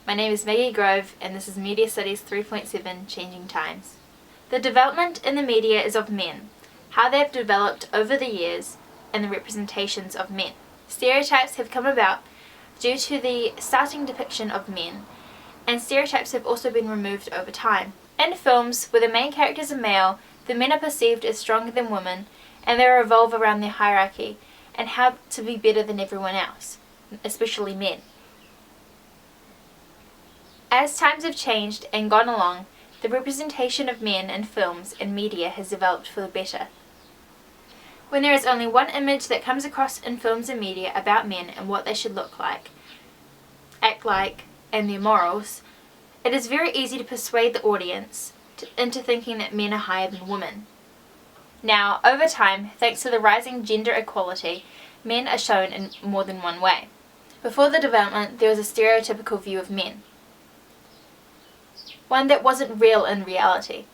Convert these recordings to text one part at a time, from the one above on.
My name is Maggie Grove and this is Media Studies 3.7 Changing Times. The development in the media is of men, how they have developed over the years, and the representations of men. Stereotypes have come about due to the starting depiction of men, and stereotypes have also been removed over time. In films where the main characters are male, the men are perceived as stronger than women, and they revolve around their hierarchy and how to be better than everyone else, especially men. As times have changed and gone along, the representation of men in films and media has developed for the better. When there is only one image that comes across in films and media about men and what they should look like, act like, and their morals, it is very easy to persuade the audience into thinking that men are higher than women. Now, over time, thanks to the rising gender equality, men are shown in more than one way. Before the development, there was a stereotypical view of men, one that wasn't real in reality,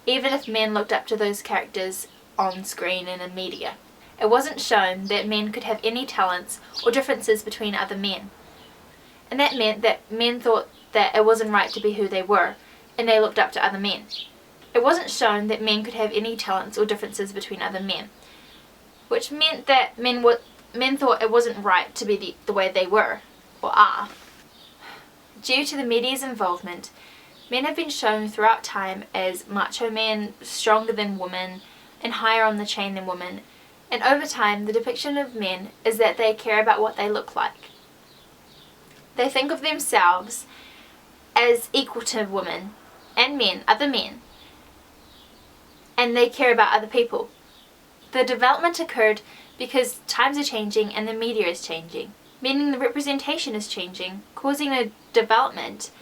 even if men looked up to those characters on screen and in media. It wasn't shown that men could have any talents or differences between other men, and that meant that men thought that it wasn't right to be who they were, and they looked up to other men. It wasn't shown that men could have any talents or differences between other men, which meant that men thought it wasn't right to be the way they were, or are. Due to the media's involvement, men have been shown throughout time as macho men, stronger than women, and higher on the chain than women, and over time the depiction of men is that they care about what they look like. They think of themselves as equal to women and men, other men, and they care about other people. The development occurred because times are changing and the media is changing, meaning the representation is changing, causing a development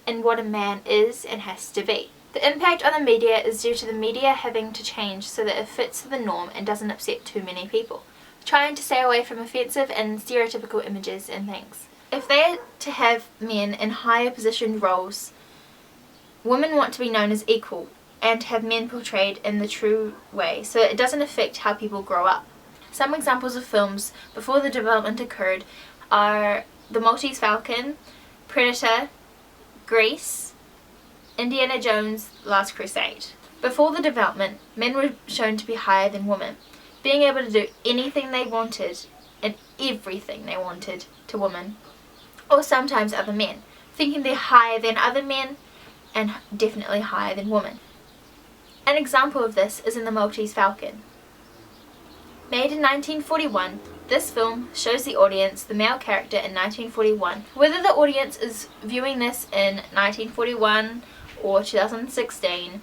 in what a man is and has to be. The impact on the media is due to the media having to change so that it fits the norm and doesn't upset too many people, trying to stay away from offensive and stereotypical images and things. If they are to have men in higher positioned roles, women want to be known as equal and have men portrayed in the true way so it doesn't affect how people grow up. Some examples of films before the development occurred are The Maltese Falcon, Predator, Grease, Indiana Jones' Last Crusade. Before the development, men were shown to be higher than women, being able to do anything they wanted and everything they wanted to women, or sometimes other men, thinking they're higher than other men and definitely higher than women. An example of this is in The Maltese Falcon. Made in 1941, this film shows the audience the male character in 1941. Whether the audience is viewing this in 1941 or 2016,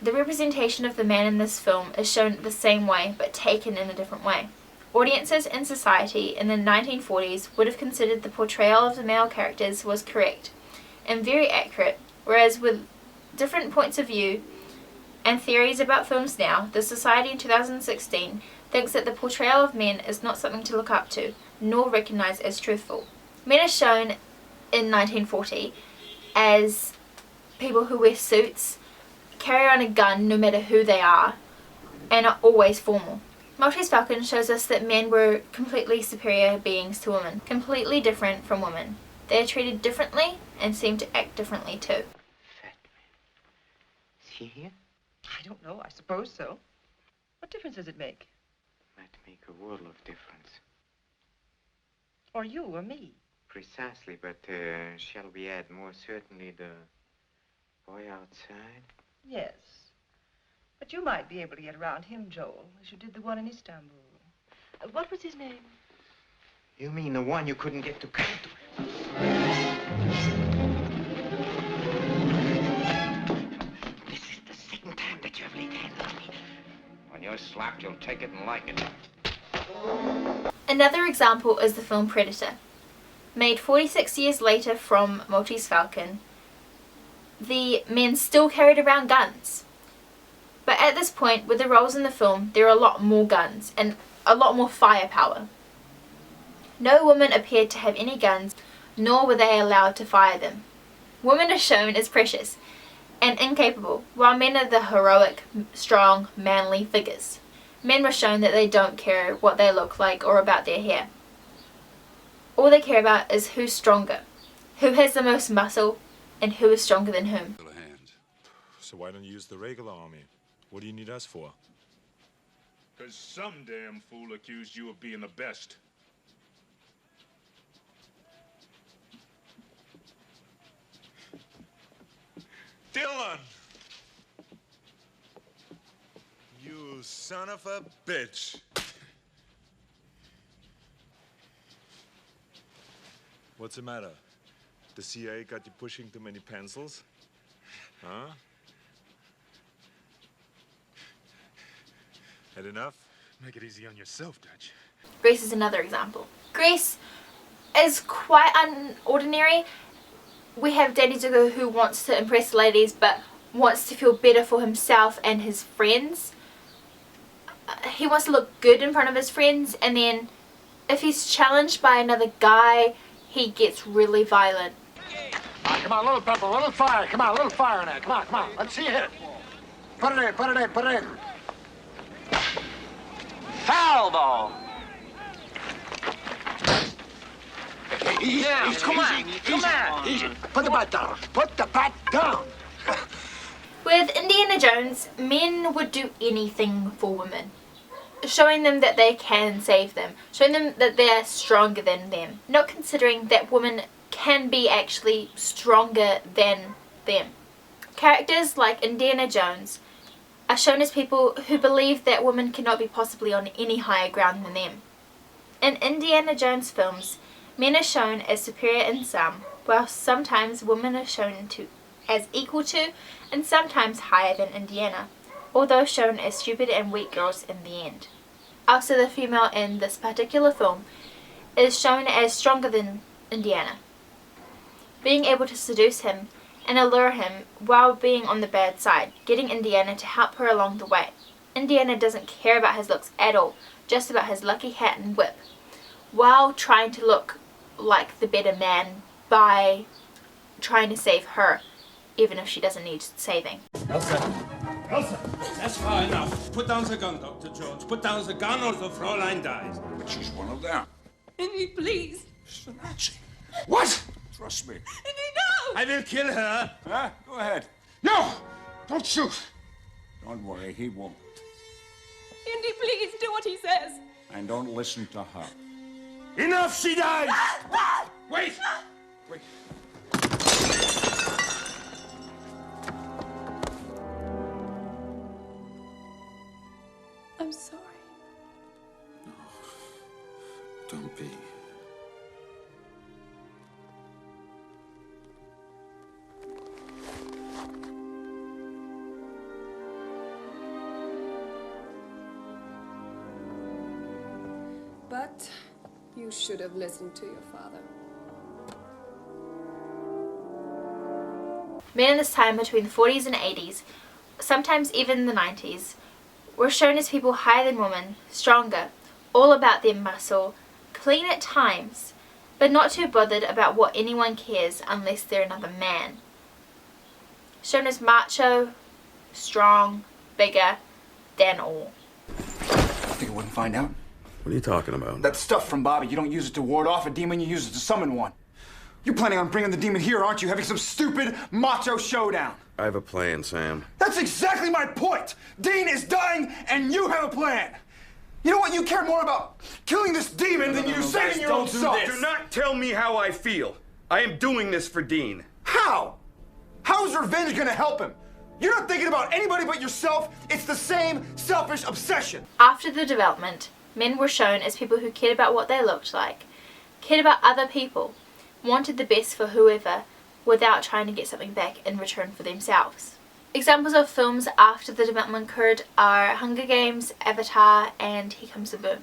the representation of the man in this film is shown the same way but taken in a different way. Audiences in society in the 1940s would have considered the portrayal of the male characters was correct and very accurate, whereas with different points of view and theories about films now, the society in 2016 thinks that the portrayal of men is not something to look up to, nor recognized as truthful. Men are shown in 1940 as people who wear suits, carry on a gun no matter who they are, and are always formal. Maltese Falcon shows us that men were completely superior beings to women, completely different from women. They are treated differently and seem to act differently too. Fat man. Is he here? I don't know. I suppose so. What difference does it make? Might make a world of difference. Or you or me. Precisely, but shall we add more certainly the boy outside? Yes. But you might be able to get around him, Joel, as you did the one in Istanbul. What was his name? You mean the one you couldn't get to come to? This is the second time that you have laid hands on me. When you're slapped, you'll take it and like it. Another example is the film Predator. Made 46 years later from Maltese Falcon, the men still carried around guns. But at this point, with the roles in the film, there are a lot more guns and a lot more firepower. No woman appeared to have any guns, nor were they allowed to fire them. Women are shown as precious and incapable, while men are the heroic, strong, manly figures. Men were shown that they don't care what they look like or about their hair. All they care about is who's stronger, who has the most muscle, and who is stronger than whom. So why don't you use the regular army? What do you need us for? Because some damn fool accused you of being the best. Dylan! You son of a bitch. What's the matter? The CIA got you pushing too many pencils? Huh? Had enough? Make it easy on yourself, Dutch. Grace is another example. Grace is quite unordinary. We have Danny Zuko, who wants to impress ladies but wants to feel better for himself and his friends. He wants to look good in front of his friends, and then if he's challenged by another guy, he gets really violent. Come on, little pepper, a little fire. Come on, a little fire in there. Come on, come on. Let's see you hit it. Put it in, put it in, put it in. Foul ball. Easy, come on, come on. Easy. Put the bat down. Put the bat down. With Indiana Jones, men would do anything for women, showing them that they can save them, showing them that they're stronger than them, not considering that women can be actually stronger than them. Characters like Indiana Jones are shown as people who believe that women cannot be possibly on any higher ground than them. In Indiana Jones films, men are shown as superior in some, while sometimes women are shown as equal to and sometimes higher than Indiana, although shown as stupid and weak girls in the end. Also, the female in this particular film is shown as stronger than Indiana, being able to seduce him and allure him while being on the bad side, getting Indiana to help her along the way. Indiana doesn't care about his looks at all, just about his lucky hat and whip, while trying to look like the better man by trying to save her, even if she doesn't need saving. Elsa! Elsa! That's far enough. Put down the gun, Dr. Jones. Put down the gun or the Fräulein dies. But she's one of them. Indy, please. She's a Nazi. What? Trust me. Indy, no! I will kill her. Huh? Go ahead. No! Don't shoot. Don't worry, he won't. Indy, please, do what he says. And don't listen to her. Enough, she dies! Wait! Wait. I'm sorry. Don't be. But you should have listened to your father. Men in this time between the 40s and 80s, sometimes even the 90s, were shown as people higher than women, stronger, all about their muscle, clean at times, but not too bothered about what anyone cares unless they're another man. Shown as macho, strong, bigger than all. Think I wouldn't find out? What are you talking about? That stuff from Bobby, you don't use it to ward off a demon, you use it to summon one. You're planning on bringing the demon here, aren't you? Having some stupid macho showdown. I have a plan, Sam. That's exactly my point! Dean is dying, and you have a plan! You know what? You care more about killing this demon than you do saving your own self! Do not tell me how I feel. I am doing this for Dean. How? How is revenge gonna help him? You're not thinking about anybody but yourself. It's the same selfish obsession. After the development, men were shown as people who cared about what they looked like, cared about other people, wanted the best for whoever without trying to get something back in return for themselves. Examples of films after the development occurred are Hunger Games, Avatar, and Here Comes the Boom.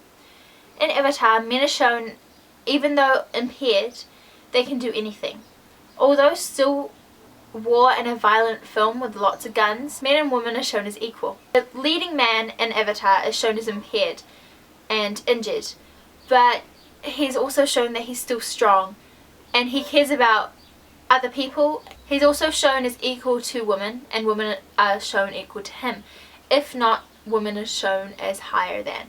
In Avatar, men are shown, even though impaired, they can do anything. Although still war in a violent film with lots of guns, men and women are shown as equal. The leading man in Avatar is shown as impaired and injured, but he's also shown that he's still strong and he cares about other people. He's also shown as equal to women, and women are shown equal to him. If not, women are shown as higher than.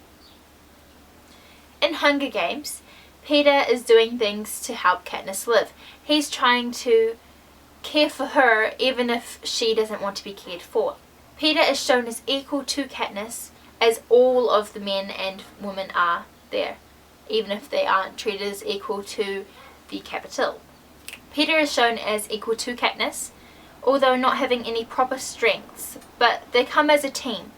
In Hunger Games, Peter is doing things to help Katniss live. He's trying to care for her even if she doesn't want to be cared for. Peter is shown as equal to Katniss as all of the men and women are there, even if they aren't treated as equal to the Capital. Peter is shown as equal to Katniss, although not having any proper strengths, but they come as a team.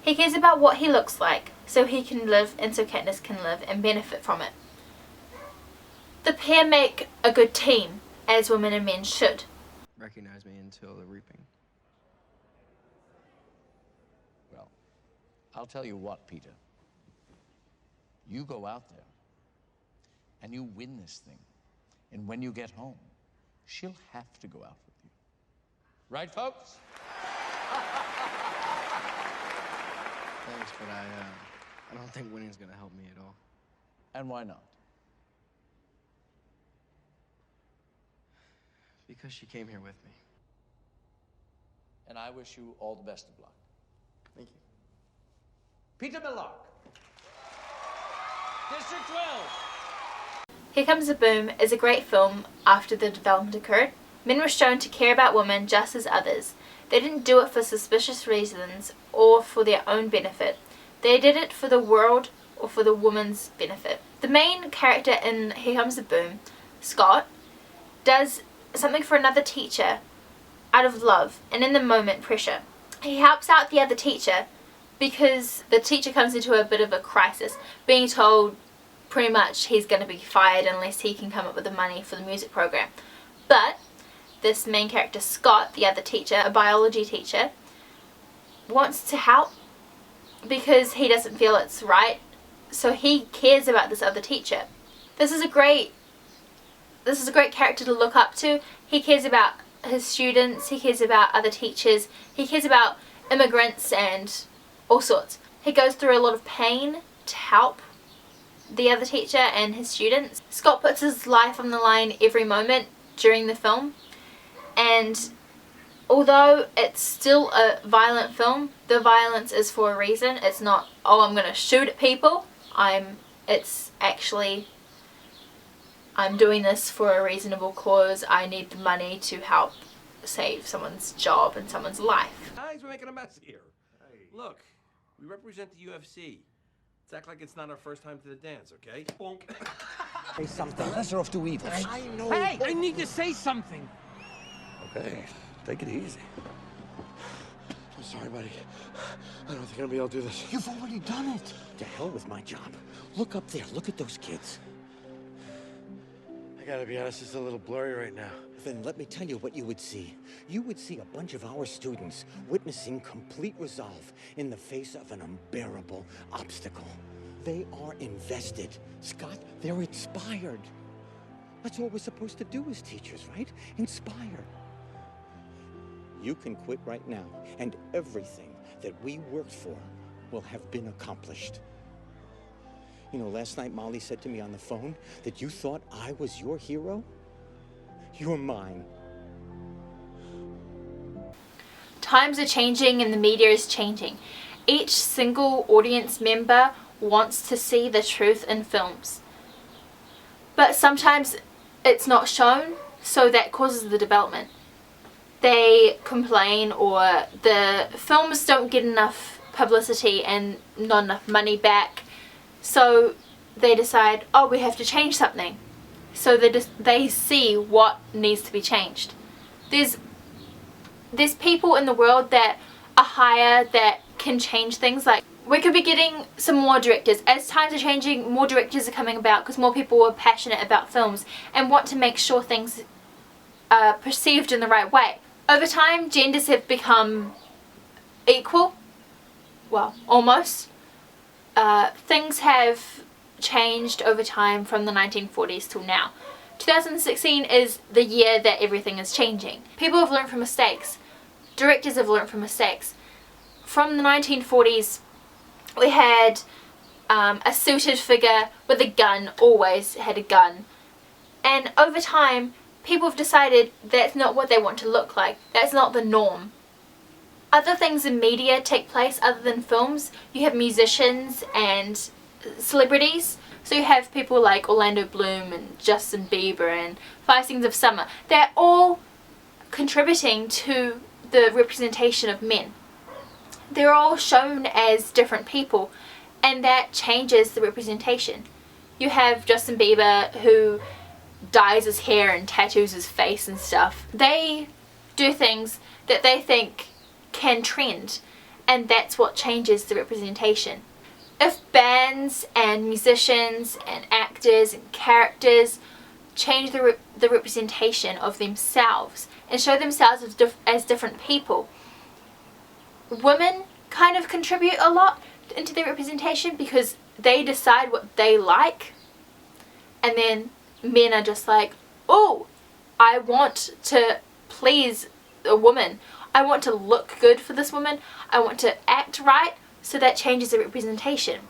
He cares about what he looks like, so he can live and so Katniss can live and benefit from it. The pair make a good team, as women and men should. Recognize me until the reaping. Well, I'll tell you what, Peter. You go out there and you win this thing. And when you get home, she'll have to go out with you. Right, folks? Thanks, but I don't think winning's gonna help me at all. And why not? Because she came here with me. And I wish you all the best of luck. Thank you. Peter Millark, District 12. Here Comes the Boom is a great film after the development occurred. Men were shown to care about women just as others. They didn't do it for suspicious reasons or for their own benefit. They did it for the world or for the woman's benefit. The main character in Here Comes the Boom, Scott, does something for another teacher out of love and in the moment pressure. He helps out the other teacher because the teacher comes into a bit of a crisis, being told pretty much he's going to be fired unless he can come up with the money for the music program. But this main character, Scott, the other teacher, a biology teacher, wants to help because he doesn't feel it's right, so he cares about this other teacher. This is a great character to look up to. He cares about his students, he cares about other teachers, he cares about immigrants and all sorts. He goes through a lot of pain to help the other teacher and his students. Scott puts his life on the line every moment during the film, and although it's still a violent film, the violence is for a reason. It's not, oh, I'm gonna shoot at people. It's actually, I'm doing this for a reasonable cause. I need the money to help save someone's job and someone's life. Guys, we're making a mess here. Hey. Look, we represent the UFC. Let's act like it's not our first time to the dance, okay? Bonk. Say something. Lesser of two evils. I know. Hey, I need to say something. Okay, take it easy. I'm sorry, buddy. I don't think I'm gonna be able to do this. You've already done it. To hell with my job. Look up there. Look at those kids. I gotta be honest, it's a little blurry right now. Then let me tell you what you would see. You would see a bunch of our students witnessing complete resolve in the face of an unbearable obstacle. They are invested. Scott, they're inspired. That's what we're supposed to do as teachers, right? Inspire. You can quit right now, and everything that we worked for will have been accomplished. You know, last night Molly said to me on the phone that you thought I was your hero. You're mine. Times are changing and the media is changing. Each single audience member wants to see the truth in films. But sometimes it's not shown, so that causes the development. They complain, or the films don't get enough publicity and not enough money back, so they decide, oh, we have to change something. So they see what needs to be changed. There's people in the world that are higher that can change things. Like, we could be getting some more directors. As times are changing, more directors are coming about because more people are passionate about films and want to make sure things are perceived in the right way. Over time, genders have become equal. Well, almost. Things have changed over time from the 1940s till now. 2016 is the year that everything is changing. People have learned from mistakes. Directors have learned from mistakes. From the 1940s, we had a suited figure with a gun, always had a gun. And over time, people have decided that's not what they want to look like. That's not the norm. Other things in media take place other than films. You have musicians and celebrities. So you have people like Orlando Bloom and Justin Bieber and 5 Seasons of Summer. They're all contributing to the representation of men. They're all shown as different people, and that changes the representation. You have Justin Bieber, who dyes his hair and tattoos his face and stuff. They do things that they think can trend, and that's what changes the representation. If bands and musicians and actors and characters change the representation of themselves and show themselves as different people, women kind of contribute a lot into their representation because they decide what they like, and then men are just like, oh, I want to please a woman, I want to look good for this woman, I want to act right. So that changes the representation.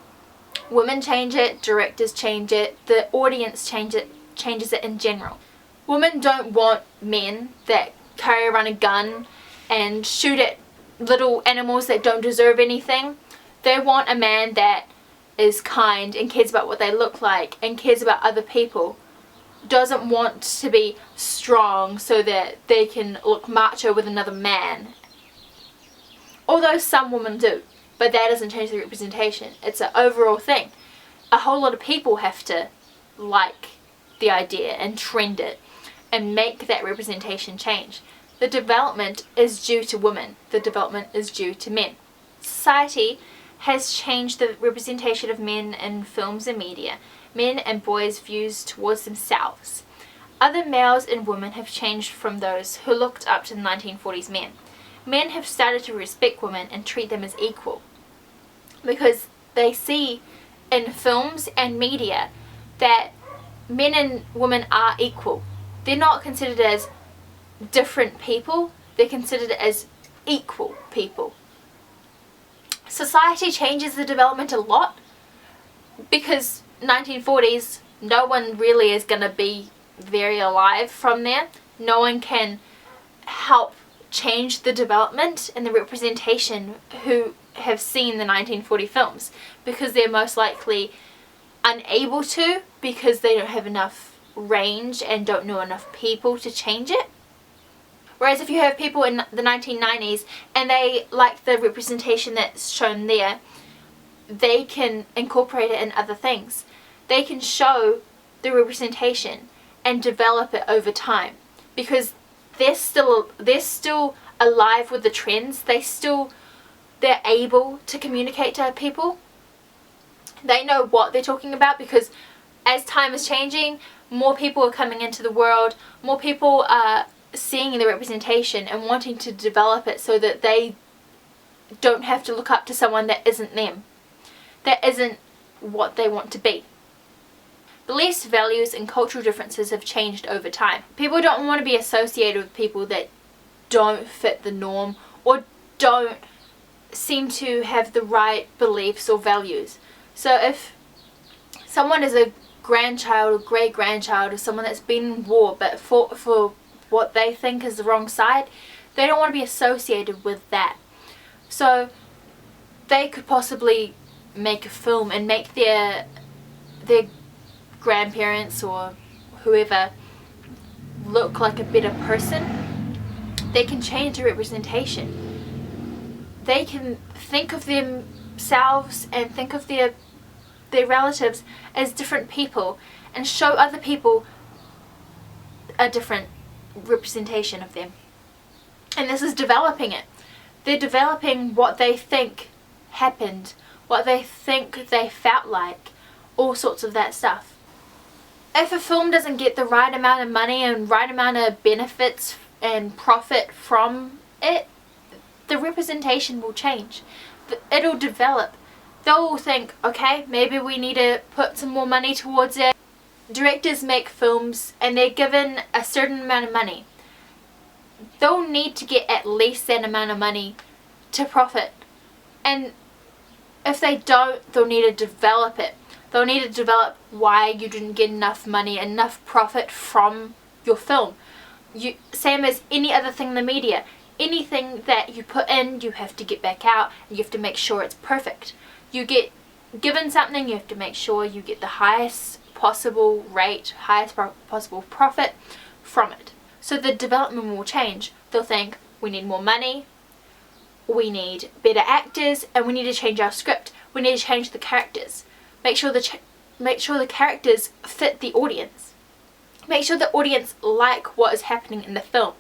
Women change it, directors change it, the audience changes it in general. Women don't want men that carry around a gun and shoot at little animals that don't deserve anything. They want a man that is kind and cares about what they look like and cares about other people. Doesn't want to be strong so that they can look macho with another man. Although some women do. But that doesn't change the representation. It's an overall thing. A whole lot of people have to like the idea and trend it and make that representation change. The development is due to women. The development is due to men. Society has changed the representation of men in films and media. Men and boys' views towards themselves. Other males and women have changed from those who looked up to the 1940s men. Men have started to respect women and treat them as equal because they see in films and media that men and women are equal. They're not considered as different people, they're considered as equal people. Society changes the development a lot because 1940s, no one really is going to be very alive from there. No one can help change the development and the representation who have seen the 1940 films because they're most likely unable to because they don't have enough range and don't know enough people to change it. Whereas if you have people in the 1990s and they like the representation that's shown there, they can incorporate it in other things. They can show the representation and develop it over time because they're still alive with the trends. They're able to communicate to people. They know what they're talking about because as time is changing, more people are coming into the world, more people are seeing the representation and wanting to develop it so that they don't have to look up to someone that isn't them, that isn't what they want to be. Beliefs, values and cultural differences have changed over time. People don't want to be associated with people that don't fit the norm or don't seem to have the right beliefs or values. So if someone is a grandchild or great-grandchild of someone that's been in war but fought for what they think is the wrong side, they don't want to be associated with that. So they could possibly make a film and make their grandparents or whoever look like a better person. They can change the representation. They can think of themselves and think of their relatives as different people and show other people a different representation of them. And this is developing it. They're developing what they think happened, what they think they felt like, all sorts of that stuff. If a film doesn't get the right amount of money and right amount of benefits and profit from it, the representation will change. It'll develop. They'll think, okay, maybe we need to put some more money towards it. Directors make films and they're given a certain amount of money. They'll need to get at least that amount of money to profit. And if they don't, they'll need to develop it. They'll need to develop why you didn't get enough money, enough profit from your film. Same as any other thing in the media. Anything that you put in, you have to get back out. You have to make sure it's perfect. You get given something, you have to make sure you get the highest possible rate, highest possible profit from it. So the development will change. They'll think, we need more money, we need better actors, and we need to change our script. We need to change the characters. Make sure the characters fit the audience. Make sure the audience like what is happening in the film.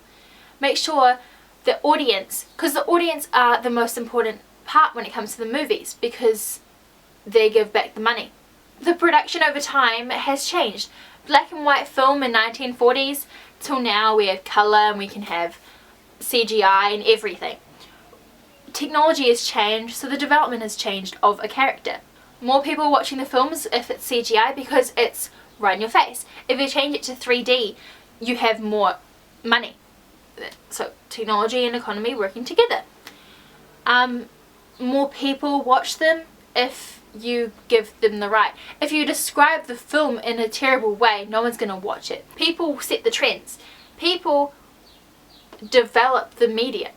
Make sure the audience, because the audience are the most important part when it comes to the movies, because they give back the money. The production over time has changed. Black and white film in 1940s till now we have colour and we can have CGI and everything. Technology has changed, so the development has changed of a character. More people watching the films if it's CGI because it's right in your face. If you change it to 3D, you have more money. So technology and economy working together. More people watch them if you give them the right. If you describe the film in a terrible way, no one's going to watch it. People set the trends. People develop the media.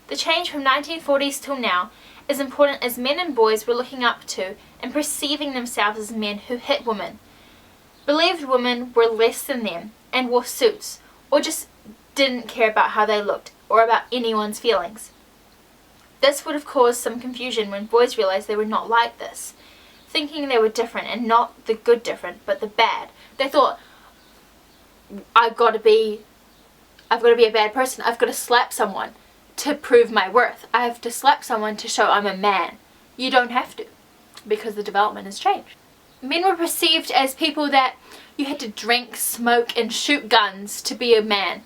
The change from 1940s till now is important as men and boys were looking up to and perceiving themselves as men who hit women. Believed women were less than them and wore suits, or just didn't care about how they looked or about anyone's feelings. This would have caused some confusion when boys realized they were not like this, thinking they were different, and not the good different, but the bad. They thought, I've got to be a bad person. I've got to slap someone to prove my worth. I have to slap someone to show I'm a man. You don't have to, because the development has changed. Men were perceived as people that you had to drink, smoke, and shoot guns to be a man.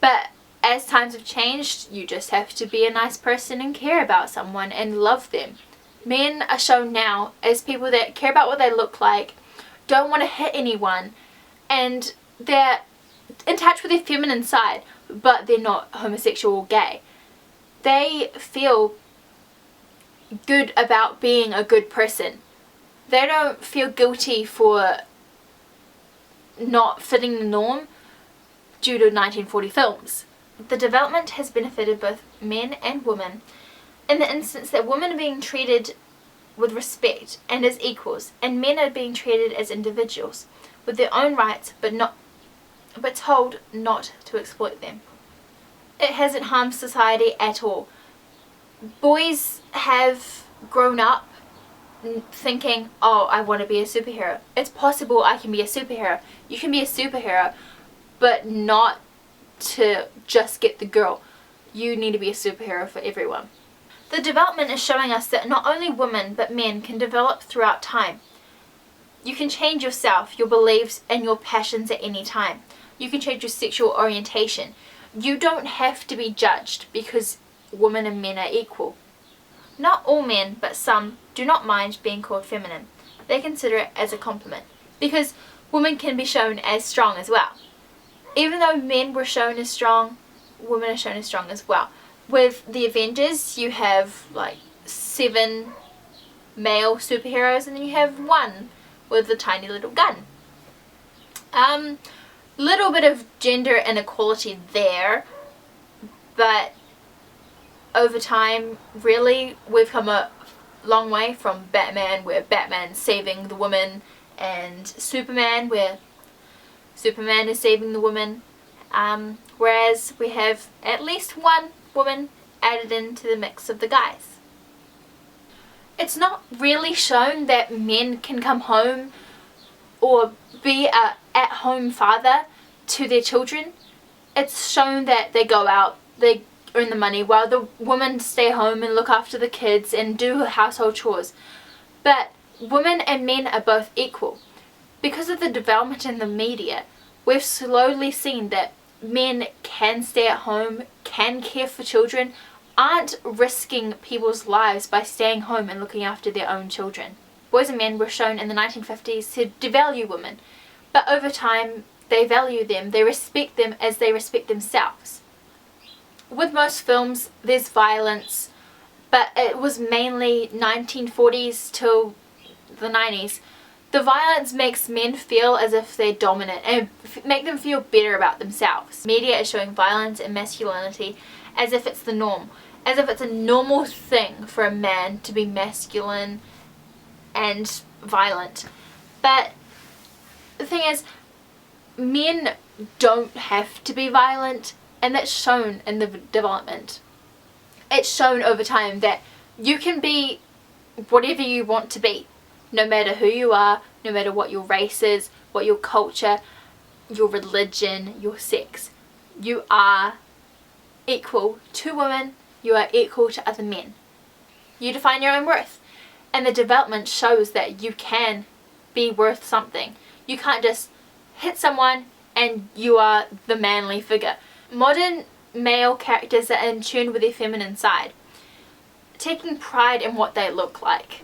But as times have changed, you just have to be a nice person and care about someone and love them. Men are shown now as people that care about what they look like, don't want to hit anyone, and they're in touch with their feminine side, but they're not homosexual or gay. They feel good about being a good person. They don't feel guilty for not fitting the norm due to 1940 films. The development has benefited both men and women in the instance that women are being treated with respect and as equals, and men are being treated as individuals with their own rights, but told not to exploit them. It hasn't harmed society at all. Boys have grown up thinking, oh, I want to be a superhero. It's possible I can be a superhero. You can be a superhero, but not to just get the girl. You need to be a superhero for everyone. The development is showing us that not only women but men can develop throughout time. You can change yourself, your beliefs, and your passions at any time. You can change your sexual orientation. You don't have to be judged because women and men are equal. Not all men, but some, do not mind being called feminine. They consider it as a compliment, because women can be shown as strong as well. Even though men were shown as strong, women are shown as strong as well. With the Avengers, you have like 7 male superheroes, and then you have one with a tiny little gun. Little bit of gender inequality there, but over time, really, we've come a long way from Batman, where Batman's saving the woman, and Superman, where Superman is saving the woman, whereas we have at least one woman added into the mix of the guys. It's not really shown that men can come home or be a at-home father to their children. It's shown that they go out, they earn the money, while the women stay home and look after the kids and do household chores. But women and men are both equal. Because of the development in the media, we've slowly seen that men can stay at home, can care for children, aren't risking people's lives by staying home and looking after their own children. Boys and men were shown in the 1950s to devalue women, but over time they value them, they respect them as they respect themselves. With most films there's violence, but it was mainly 1940s till the 90s. The violence makes men feel as if they're dominant and make them feel better about themselves. Media is showing violence and masculinity as if it's the norm, as if it's a normal thing for a man to be masculine and violent. But the thing is, men don't have to be violent, and that's shown in the development. It's shown over time that you can be whatever you want to be, no matter who you are, no matter what your race is, what your culture, your religion, your sex. You are equal to women, you are equal to other men. You define your own worth, and the development shows that you can be worth something. You can't just hit someone and you are the manly figure. Modern male characters are in tune with their feminine side, taking pride in what they look like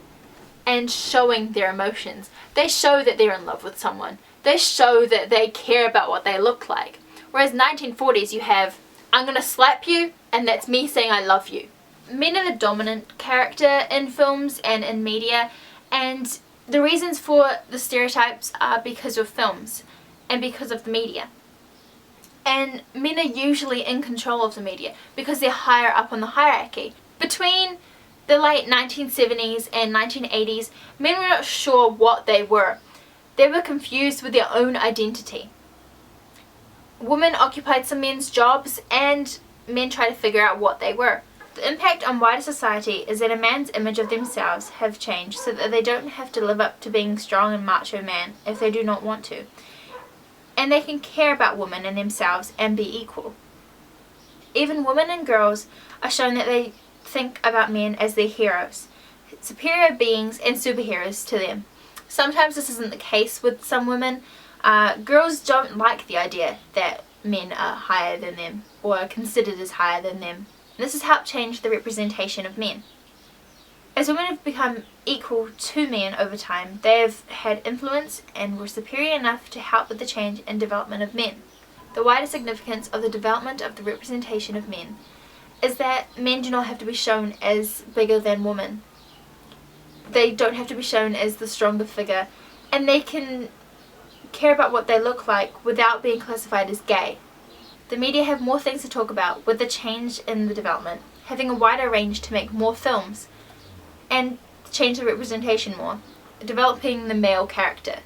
and showing their emotions. They show that they're in love with someone. They show that they care about what they look like. Whereas 1940s you have, I'm gonna slap you and that's me saying I love you. Men are the dominant character in films and in media, and the reasons for the stereotypes are because of films and because of the media. And men are usually in control of the media because they're higher up on the hierarchy. Between the late 1970s and 1980s, men were not sure what they were. They were confused with their own identity. Women occupied some men's jobs and men tried to figure out what they were. The impact on wider society is that a man's image of themselves have changed so that they don't have to live up to being strong and macho man if they do not want to. And they can care about women and themselves and be equal. Even women and girls are shown that they think about men as their heroes, superior beings and superheroes to them. Sometimes this isn't the case with some women. Girls don't like the idea that men are higher than them or are considered as higher than them. This has helped change the representation of men. As women have become equal to men over time, they have had influence and were superior enough to help with the change and development of men. The wider significance of the development of the representation of men is that men do not have to be shown as bigger than women. They don't have to be shown as the stronger figure, and they can care about what they look like without being classified as gay. The media have more things to talk about with the change in the development, having a wider range to make more films and change the representation more, developing the male character.